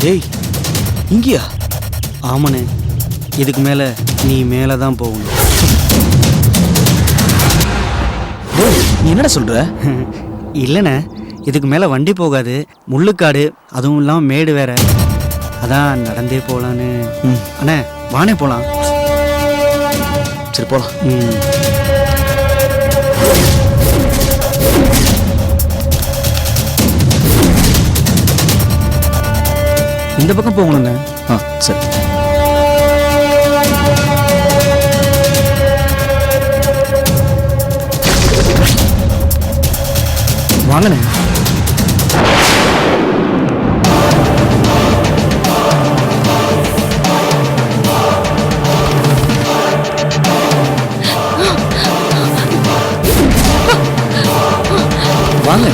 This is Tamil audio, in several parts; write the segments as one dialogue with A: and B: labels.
A: ஏய் இங்கேயா? ஆமாண்ணே, இதுக்கு மேலே நீ மேலே தான் போகணும்.
B: நீ என்னடா சொல்ற?
A: இல்லைண்ணே, இதுக்கு மேலே வண்டி போகாது, முள்ளுக்காடு, அதுவும் இல்லாமல் மேடு வேற. அதான் நடந்தே போகலான்னு. அண்ணே வானே போகலாம்.
B: சரி போலாம்.
A: இந்த பக்கம் போகணுண்ணே.
B: சரி.
A: வாங்கண்ணே. வாங்க.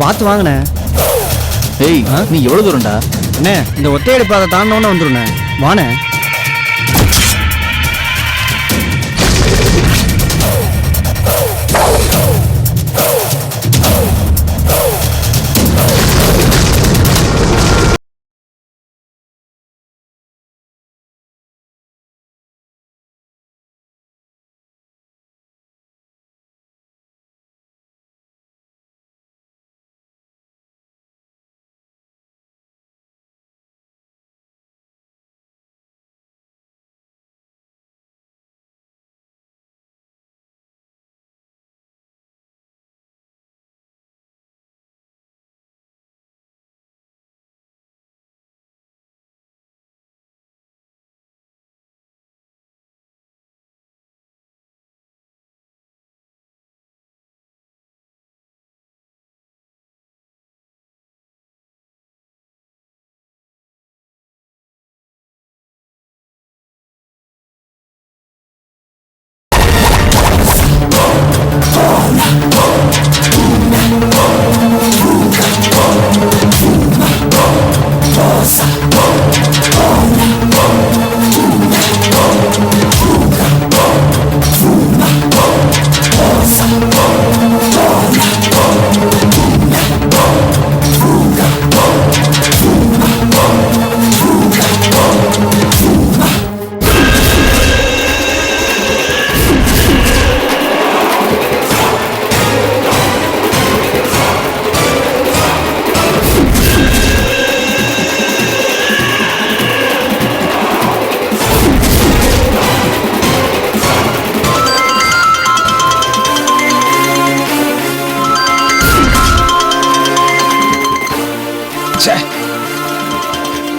A: பார்த்து வாங்கண்ணே.
B: ஏய் நீ எவ்வளவு தூரம்டா?
A: அண்ணே இந்த ஒத்தையடி பாதை தாண்டோன்னு வந்துருண்ணே. வாண்ணே.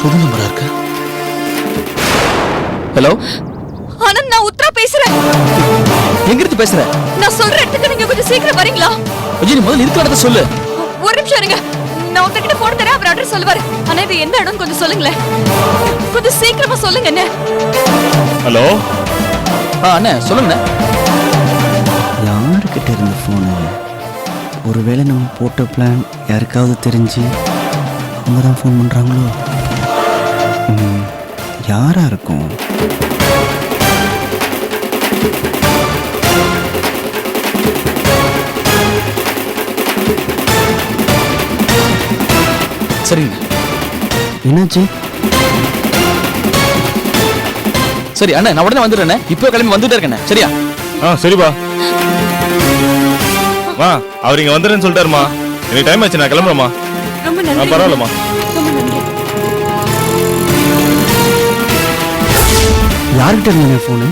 B: புது நம்பரா இருக்கு. ஹலோ
C: ஆனந்த், நான் உத்ரா பேசுறேன்.
B: எங்க இருந்து பேசுற?
C: நான் சொல்ற இடத்துக்கு நீங்க கொஞ்சம் சீக்கிரம் வரீங்களா?
B: ஐயோ நீ முதல்ல இருக்கிற இடத்த சொல்லு.
C: ஒரு நிமிஷம் இருங்க, நான் உங்ககிட்ட போன் தரேன், அவர் அட்ரஸ் சொல்லுவாரு. ஆனா இது எந்த இடம் கொஞ்சம் சொல்லுங்களேன். கொஞ்சம் சீக்கிரமா சொல்லுங்க. என்ன?
D: ஹலோ.
B: அண்ணே சொல்லுங்க.
A: யாருக்கிட்ட இருந்த ஃபோனு? ஒருவேளை நம்ம போட்ட பிளான் யாருக்காவது தெரிஞ்சு அவங்க தான் ஃபோன் பண்ணுறாங்களோ? யாரா இருக்கும்?
B: சரிங்க.
A: என்னாச்சு?
B: சரி அண்ணா, நான் உடனே வந்துடுறேன். இப்போ கிளம்பி வந்துட்டே இருக்கேன். சரியா?
D: சரிப்பா. வா, அவர் இங்க வந்துடுறேன்னு சொல்லிட்டாருமா. எனக்கு டைம் ஆச்சு, நான் கிளம்புறேம்மா.
C: ரொம்ப நன்றி.
D: பரவாயில்லம்மா.
C: ரொம்ப நன்றி.
A: யார்கிட்ட இருந்தீங்க ஃபோனு?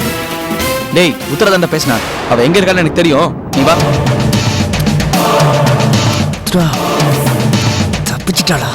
B: டேய் உத்தரதாண்ட பேசினா. அவ எங்க இருக்கான்னு எனக்கு தெரியும். நீ வா.
A: தப்பிச்சிட்டாளா?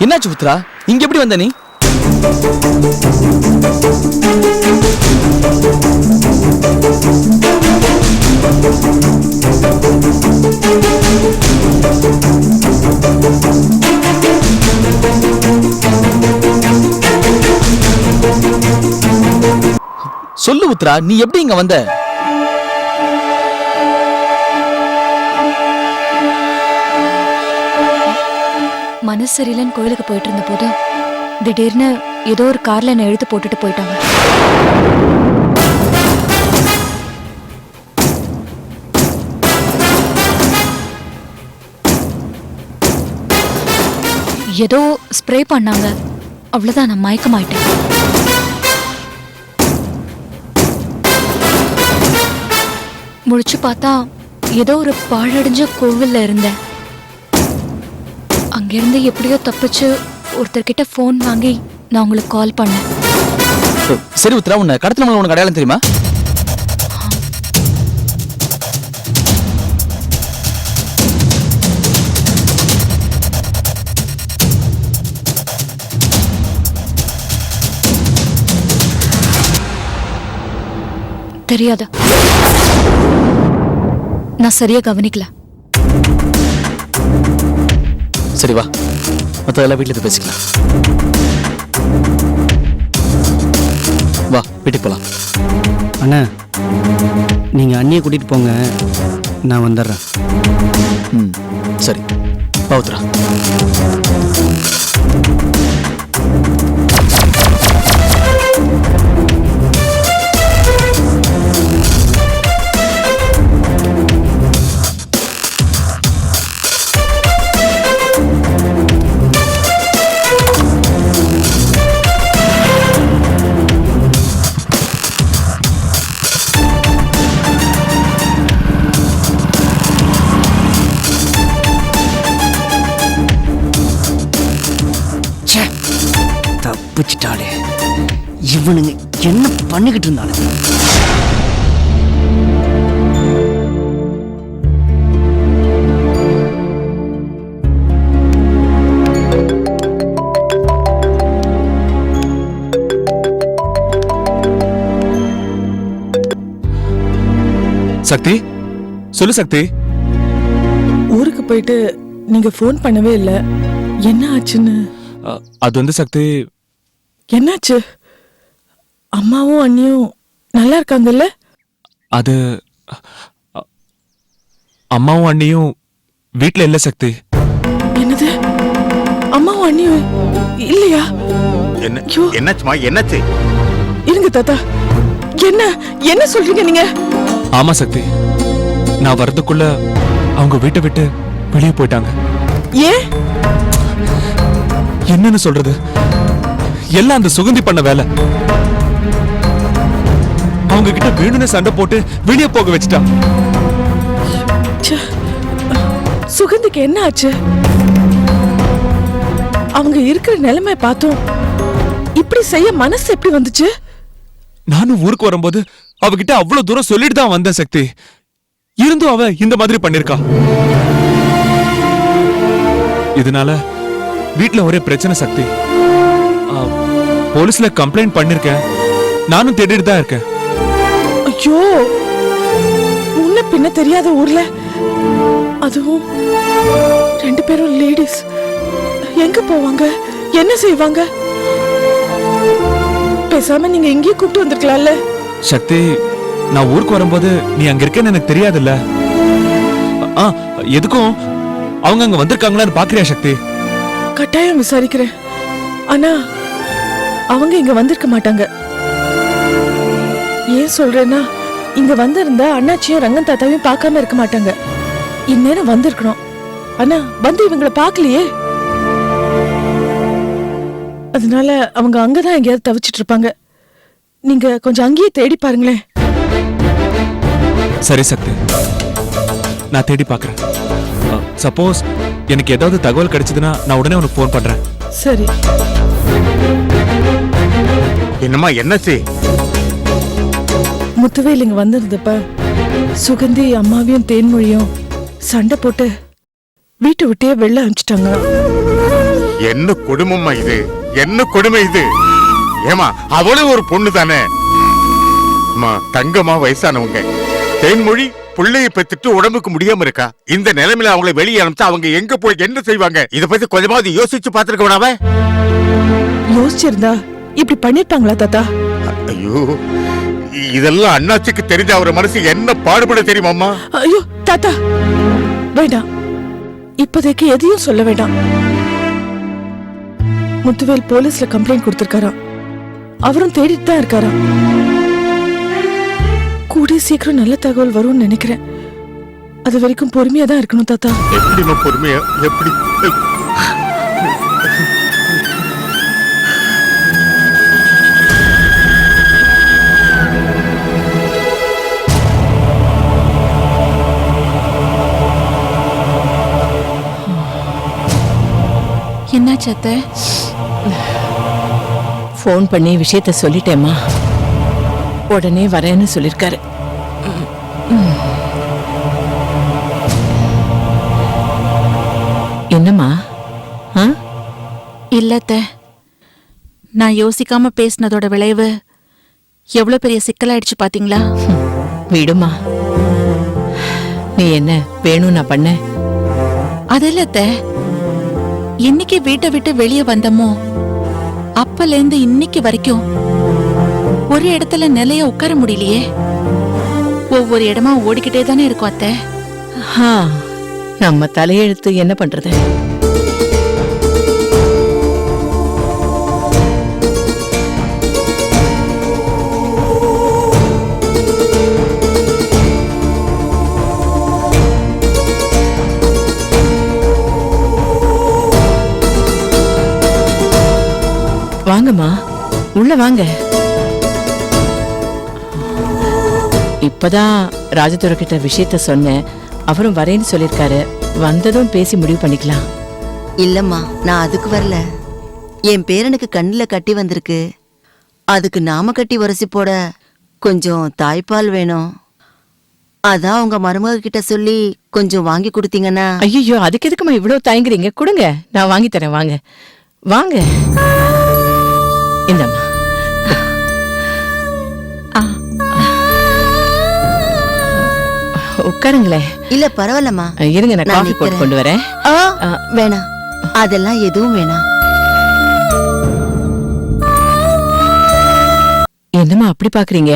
B: என்னாச்சு உத்ரா? இங்க எப்படி வந்த நீ? சொல்லு உத்ரா, நீ எப்படி இங்க வந்த?
C: மனசு சரியில்லைன்னு கோயிலுக்கு போயிட்டு இருந்த போது திடீர்னு ஏதோ ஒரு கார்ல என்னை இழுத்து போட்டுட்டு போயிட்டாங்க. ஏதோ ஸ்ப்ரே பண்ணாங்க, அவ்வளவுதான், நான் மயக்கமாயிட்டேன். முழிச்சு பார்த்தா ஏதோ ஒரு பாழடைஞ்ச கோவில்ல இருந்தேன். அங்கிருந்து எப்படியோ தப்பிச்சு ஒருத்தர்கிட்ட ஃபோன் வாங்கி நான் உங்களுக்கு கால் பண்ணேன்.
B: சரி உத்ரா, உன்னை கடத்தின உனக்கு அடையாளம் தெரியுமா?
C: தெரியாதா? நான் சரியா கவனிக்கல.
B: சரி வா, மற்றதெல்லாம் வீட்டில் பேசிக்கலாம். வா, வீட்டுக்கு போலாம்.
A: அண்ணா, நீங்க அண்ணியை கூட்டிட்டு போங்க, நான் வந்துடுறேன்.
B: ம், சரி வா உத்ரா.
A: தப்பிச்சிட்டாளே, இவனுங்க என்ன பண்ணிக்கிட்டு இருந்தாலும்.
D: சக்தி, சொல்லு சக்தி.
E: ஊருக்கு போயிட்டு நீங்க ஃபோன் பண்ணவே இல்ல, என்ன ஆச்சுன்னு?
D: அது வந்து சக்தி,
E: என்னாச்சு? அம்மாவும் அண்ணியும் நல்லா இருக்காங்கல்ல?
D: அது அம்மாவும் அண்ணியும் வீட்ல இல்ல சக்தி.
E: என்னது, அம்மாவும் அண்ணியும் இல்லையா?
F: என்னாச்சுமா, என்னாச்சு?
E: இருங்க தாத்தா, என்ன என்ன சொல்றீங்க நீங்க?
D: ஆமா சக்தி, நான் வரதுக்குள்ள அவங்க வீட்டை விட்டு வெளியே போயிட்டாங்க.
E: ஏன்?
D: என்னன்னு சொல்றது, எல்லாம் அந்த சுகந்தி பண்ண வேலை. அவங்க கிட்ட வேணும்னு சண்டை போட்டு வெளியே போக வச்சுட்டா.
E: சுகந்திக்கு என்ன ஆச்சு? அவங்க இருக்கிற நிலைமை பார்த்தோம், இப்படி செய்ய மனசு எப்படி வந்துச்சு?
D: நானும் ஊருக்கு வரும்போது அவகிட்ட அவ்வளவு தூரம் சொல்லிட்டு தான் வந்தேன் சக்தி. இருந்தும் அவ இந்த மாதிரி பண்ணிருக்கா. இதனால வீட்ல ஒரே பிரச்சனை சக்தி. போலீஸ்ல கம்ப்ளைண்ட் பண்ணிருக்கேன், நானும் தேடிட்டு தான் இருக்கேன்.
E: ஐயோ, முன்ன பின்ன தெரியாத ஊர்ல, அதுவும் 2 பேரும் லேடிஸ், எங்க போவாங்க, என்ன செய்வாங்க? பேசாம நீங்க எங்கேயும் கூப்பிட்டு வந்திருக்கலாம்ல.
D: சக்தி, நான் ஊருக்கு வரும்போது நீ அங்க இருக்கேன்னு எனக்கு தெரியாதுல்ல. எதுக்கும் அவங்க அங்க வந்திருக்காங்களான்னு பாக்குறியா சக்தி?
E: கட்டாயம் விசாரிக்கிறேன், ஆனா அவங்க இங்க வந்திருக்க மாட்டாங்க. ஏன் சொல்றேன்னா, இங்க வந்திருந்தா அண்ணாச்சியும் ரங்கன் தாத்தாவையும் பார்க்காம இருக்க மாட்டாங்க. இந்நேரம் வந்திருக்கணும், ஆனா வந்து இவங்களை பார்க்கலையே. அதனால அவங்க அங்கதான் எங்கேயாவது தவிச்சிட்டு இருப்பாங்க. நீங்க கொஞ்சம் அங்கேயே தேடி பாருங்களேன்.
D: சரி சக்தி, நான் தேடி பாக்குறேன். சப்போஸ் எனக்கு ஏதாவது தகவல் கிடைச்சதுன்னா நான் உடனே உனக்கு போன் பண்றேன்.
E: சரி.
F: என்னம்மா, என்னாச்சு?
E: முத்துவேல் இங்க வந்திருந்தப்ப சுகந்தி அம்மாவையும் தேன்மொழியும் சண்டை போட்டு வீட்டை விட்டே வெளில அனுப்பிச்சிட்டாங்க.
F: என்ன கொடுமைம்மா இது, என்ன கொடுமை இது? ஏமா அவளும் ஒரு பொண்ணு தானே. அம்மா தங்கம்மா வயசானவங்க, தேன்மொழி பிள்ளைய பெத்துட்டு உடம்புக்கு முடியாம இருக்கா. இந்த நிலைமையில அவங்களை வெளியே அனுப்பிச்சா அவங்க எங்க போய் என்ன செய்வாங்க? இத பத்தி கொஞ்சமாவது யோசிச்சு பாத்துருக்க வேணாவ?
E: யோசிச்சிருந்தா இப்படி பண்ணிருப்பாங்களா தாத்தா?
F: ஐயோ, இதெல்லாம் அண்ணாச்சிக்கு தெரிஞ்ச அவர் மனசு என்ன பாடுபட தெரியுமாம்மா?
E: ஐயோ தாத்தா வேண்டாம், இப்போதைக்கு எதையும் சொல்ல வேண்டாம். முத்துவேல் போலீஸ்ல கம்ப்ளைண்ட் கொடுத்திருக்காராம். அவரும் தேடிட்டு தான் இருக்காராம். கூடிய சீக்கிரம் நல்ல தகவல் வரும்னு நினைக்கிறேன். அது வரைக்கும் பொறுமையா தான் இருக்கணும் தாத்தா.
F: எப்படிமா பொறுமையா? எப்படி?
C: என்னாச்சு அத்தை?
E: ஃபோன் பண்ணி விஷயத்த சொல்லிட்டேம்மா. உடனே வரேன்னு சொல்லிருக்காரு. என்னம்மா?
C: இல்ல அத்தை, நான் யோசிக்காம பேசினதோட விளைவு எவ்வளவு பெரிய சிக்கலாயிடுச்சு பாத்தீங்களா?
E: விடுமா, நீ என்ன வேணும் நான் பண்ண?
C: அதில்ல அத்தை, இன்னைக்கு வீட்டை விட்டு வெளியே வந்தமோ அப்பல இருந்து இன்னைக்கு வரைக்கும் ஒரு இடத்துல நிலைய உட்கார முடியலையே. ஒவ்வொரு இடமா ஓடிக்கிட்டே தானே இருக்கும் அத்தை.
E: நம்ம தலையெழுத்து என்ன பண்றது? வாங்கம்மா, உள்ள வாங்க. இப்பதான் ராஜதுரை கிட்ட விஷயத்த சொன்னேன். அவரும் வரேன்னு சொல்லிருக்காரு. வந்ததும் பேசி முடிவு பண்ணிக்கலாம்.
G: இல்லம்மா, நான் அதுக்கு வரல. என் பேரனுக்கு கண்ணுல கட்டி வந்திருக்கு. அதுக்கு நாம கட்டி உரசி போட கொஞ்சம் தாய்ப்பால் வேணும். அதான் உங்க மருமக கிட்ட சொல்லி கொஞ்சம் வாங்கி கொடுத்தீங்கன்னா.
E: ஐயோ, அதுக்கு எதுக்குமா இவ்வளவு தயங்குறீங்க? கொடுங்க, நான் வாங்கி தரேன். வாங்க வாங்க, இந்தம்மா. உட்காருங்களேன்.
G: இல்ல பரவாயில்லம்மா,
E: இருங்க, நான் காஃபி போட்டு கொண்டு வரேன்.
G: வேணாம், அதெல்லாம் எதுவும் வேணாம்.
E: என்னம்மா அப்படி பாக்குறீங்க?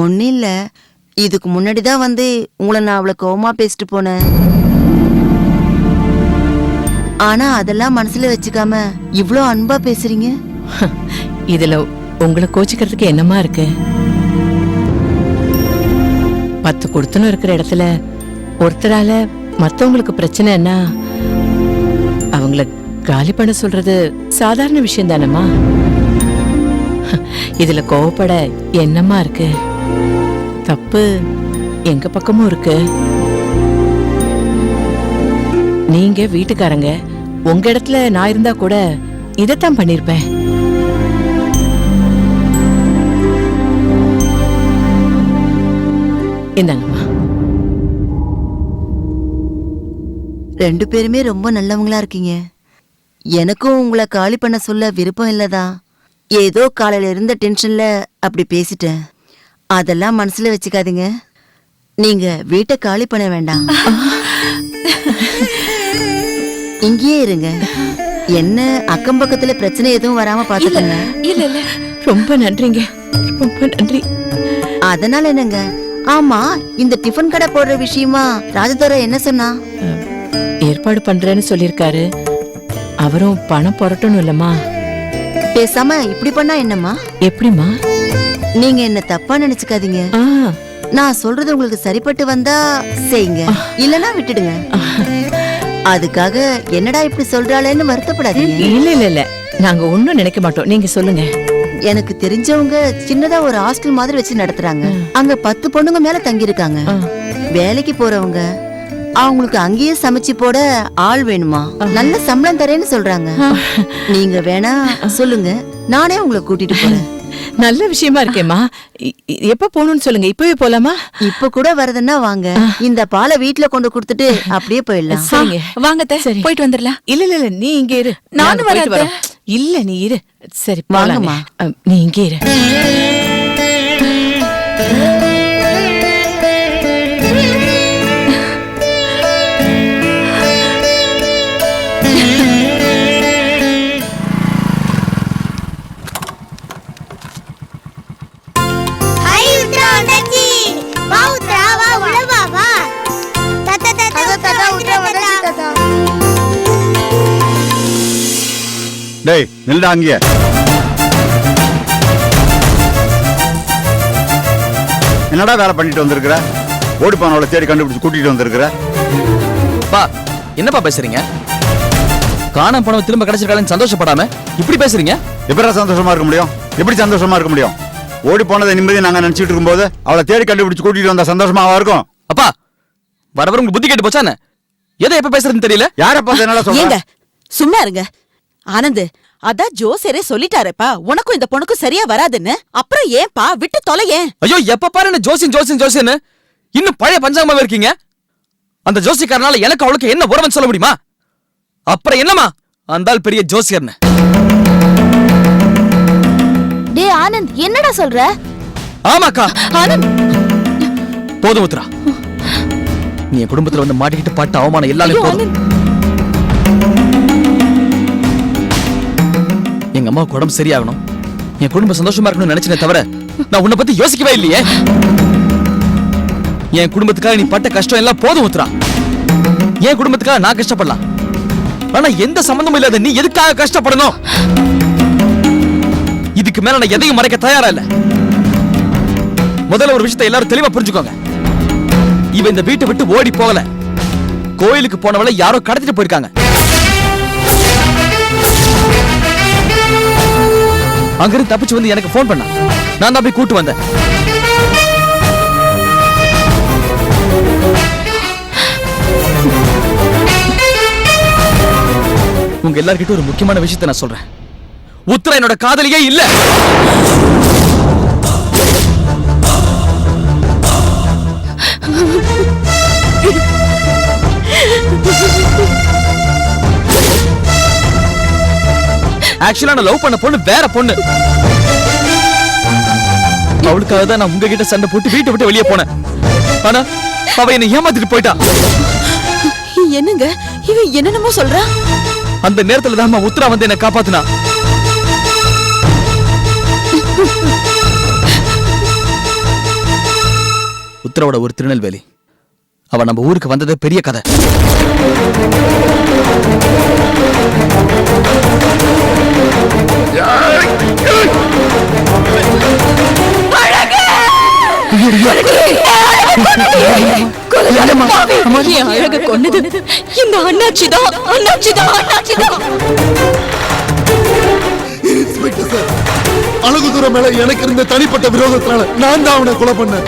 G: ஒன்னும் இல்ல, இதுக்கு முன்னாடிதான் வந்து உங்களை நான் அவ்வளவு கோவமா பேசிட்டு போனேன். ஆனா அதெல்லாம் மனசுல வச்சுக்காம இவ்ளோ அன்பா பேசுறீங்க.
E: இதுல உங்களை கோச்சிக்கிறதுக்கு என்னமா இருக்கு? 10 கொடுத்தனும் இருக்கிற இடத்துல ஒருத்தரால மத்தவங்களுக்கு பிரச்சனைன்னா அவங்கள காலி பண்ண சொல்றது சாதாரண விஷயம் தானம்மா. இதுல கோவப்பட என்னமா இருக்கு? தப்பு எங்க பக்கமும் இருக்கு. நீங்க வீட்டுக்காரங்க, உங்க இடத்துல நான் இருந்தா கூட இதத்தான் பண்ணிருப்பேன். இந்தாங்கம்மா.
G: 2 பேருமே ரொம்ப நல்லவங்களா இருக்கீங்க. எனக்கும் உங்களை காலி பண்ண சொல்ல விருப்பம் இல்லதான். ஏதோ காலையில இருந்த டென்ஷன்ல அப்படி பேசிட்டேன். அதெல்லாம் மனசுல வச்சுக்காதீங்க. நீங்க வீட்டை காலி பண்ண வேண்டாம், இங்கேயே இருங்க. என்ன அக்கம் பக்கத்துல பிரச்சனை எதுவும் வராம பாத்துக்கங்க.
C: இல்ல இல்ல,
E: ரொம்ப நன்றிங்க, ரொம்ப நன்றி.
G: அதனால என்னங்க? ஆமா, இந்த டிஃபன் கடை போடுற விஷயமா ராஜதுரை என்ன சொன்னா?
E: ஏற்பாடு பண்றேன்னு சொல்லிருக்காரு. அவரும் பணம் புரட்டணும் இல்லம்மா.
G: பேசாம இப்படி பண்ணா என்னம்மா?
E: எப்படிமா?
G: நீங்க என்ன தப்பா நினைச்சுக்காதீங்க. நான் சொல்றது உங்களுக்கு சரிப்பட்டு வந்தா செய்யுங்க, இல்லனா விட்டுடுங்க. அதுக்காக என்னடா இப்படி சொல்றாளேன்னு வருத்தப்படாதீங்க.
E: இல்ல இல்ல இல்ல, நாங்க ஒண்ணும் நினைக்க மாட்டோம், நீங்க சொல்லுங்க.
G: எனக்கு தெரிஞ்சவங்க சின்னதா ஒரு ஹாஸ்டல் மாதிரி வச்சு நடத்துறாங்க. அங்க 10 பொண்ணுங்க மேல தங்கி இருக்காங்க. வேலைக்கு போறவங்க அவங்களுக்கு அங்கேயே சமைச்சு போட ஆள் வேணுமா? நல்ல சம்பளம் தரேன்னு சொல்றாங்க. நீங்க வேணா சொல்லுங்க, நானே உங்களை கூட்டிட்டு போறேன்.
E: நல்ல விஷயமா இருக்கேம்மா. எப்ப போகணும்னு சொல்லுங்க, இப்பவே போலாமா?
G: இப்ப கூட வரதுன்னா வாங்க. இந்த பாலை வீட்ல கொண்டு கொடுத்துட்டு அப்படியே போயிடலாம்.
E: சரிங்க.
C: வாங்க அத்தை,
E: சரி.
C: போயிட்டு வந்துடலாம்.
E: இல்ல நீ இங்க இரு.
C: நானும்
E: நாங்க போயிட்டு
C: வரேன்
E: வரோம். இல்ல நீ இரு. சரி
G: வாங்கம்மா.
E: போலாங்க. நீ இங்க இரு.
H: டேய் நில்டா அங்கேயே. என்னடா வேலை பண்ணிட்டு வந்திருக்கிற? ஓடி போனவளை தேடி கண்டுபிடிச்சு கூட்டிட்டு வந்திருக்கிற.
B: பா என்னப்பா பேசுறீங்க? காணாம போனவ திரும்ப கிடைச்சிருக்காளன்னு சந்தோஷப்படாம இப்படி பேசுறீங்க?
H: எப்படா சந்தோஷமா இருக்க முடியும்? எப்படி சந்தோஷமா இருக்க முடியும்? ஓடி போனதை நிம்மதி நாங்க நினைச்சிட்டு இருக்கும்போது அவளை தேடி கண்டுபிடிச்சு கூட்டிட்டு வந்தா சந்தோஷமாவா இருக்கும்?
B: அப்பா வர உங்களுக்கு புத்தி கேட்டு போச்சானே? எதை எப்ப பேசுறதுன்னு தெரியல.
H: யாரை பார்த்து என்னால சொல்ற?
I: ஏங்க சும்மா இருங்க. ஆனந்த், அதான் ஜோசியரே சொல்லிட்டாரேப்பா, உனக்கும் இந்த பொண்ணுக்கும் சரியா வராதுன்னு. அப்புறம் ஏன்பா விட்டு தொலையேன்?
B: ஐயோ எப்ப பாரு என்ன ஜோசியன் இன்னும் பழைய பஞ்சாங்கமாவே இருக்கீங்க. அந்த ஜோசியக்காரனால எனக்கு அவளுக்கு என்ன உறவுன்னு சொல்ல முடியுமா? அப்புறம் என்னமா அந்தால் பெரிய ஜோசியர்னு.
J: டே ஆனந்த், என்னடா சொல்ற?
B: ஆமாக்கா.
J: ஆனந்த்,
B: போதும் உத்ரா, நீ என் குடும்பத்துல வந்து மாட்டிக்கிட்டு பாட்ட அவமானம் எல்லாமே போதும். எங்க அம்மாவுக்கு உடம்பு சரியாகணும், என் குடும்பம் சந்தோஷமா இருக்கணும்னு நினைச்சேனே தவிர நான் உன்னை பத்தி யோசிக்கவே இல்லையே. என் குடும்பத்துக்காக நீ பட்ட கஷ்டம் எல்லாம் போதும் உத்ரா. என் குடும்பத்துக்காக நான் கஷ்டப்படலாம், ஆனா எந்த சம்பந்தமும் இல்லாத நீ எதுக்காக கஷ்டப்படணும்? இதுக்கு மேல நான் எதையும் மறைக்க தயாரா இல்ல. முதல்ல ஒரு விஷயத்தை எல்லாரும் தெளிவா புரிஞ்சுக்கோங்க. இவ இந்த வீட்டை விட்டு ஓடி போகல, கோயிலுக்கு போனவளை யாரோ கடத்திட்டு போயிருக்காங்க. அங்கிருந்து தப்பிச்சு வந்து எனக்கு போன் பண்ணா, நான் தான் போய் கூட்டு வந்தேன். உங்க எல்லார்கிட்ட ஒரு முக்கியமான விஷயத்தை நான் சொல்றேன். உத்தரா என்னோட காதலியே இல்ல. ஆக்சுவலா நான் லவ் பண்ண பொண்ணு வேற பொண்ணு. அவளுக்காக தான் நான் உங்ககிட்ட சண்டை போட்டு வீட்டை விட்டு வெளியே போனேன். ஆனா அவ என்னை ஏமாத்திட்டு போயிட்டா.
I: என்னங்க இவன் என்னென்னமோ சொல்றா?
B: அந்த நேரத்துல தான் உத்தரா வந்து என்னை காப்பாத்துனா. உத்தராவோட ஒரு திருநெல்வேலி, அவ நம்ம ஊருக்கு வந்ததே பெரிய கதை.
I: அழக கொன்னது இந்த அண்ணாச்சிதான்.
K: அழகுதுரை மேல எனக்கு இருந்த தனிப்பட்ட விரோதத்தினால நான் தான் அவனை கொலை பண்ணேன்.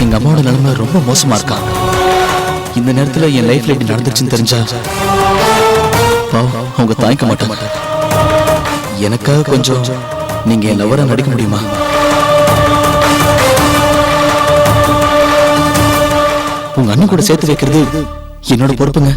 B: எங்க அம்மாவோட நிலைமை ரொம்ப மோசமா இருக்கா. இந்த நேரத்துல என் லைஃப்ல இப்படி நடந்துச்சுன்னு தெரிஞ்சா அவங்க தாங்கிக்க மாட்டாங்க. எனக்காக கொஞ்சம் நீங்க என் லவ்வரா நடிக்க முடியுமா? உங்க அண்ணன் கூட சேர்த்து வைக்கிறது என்னோட பொறுப்புங்க.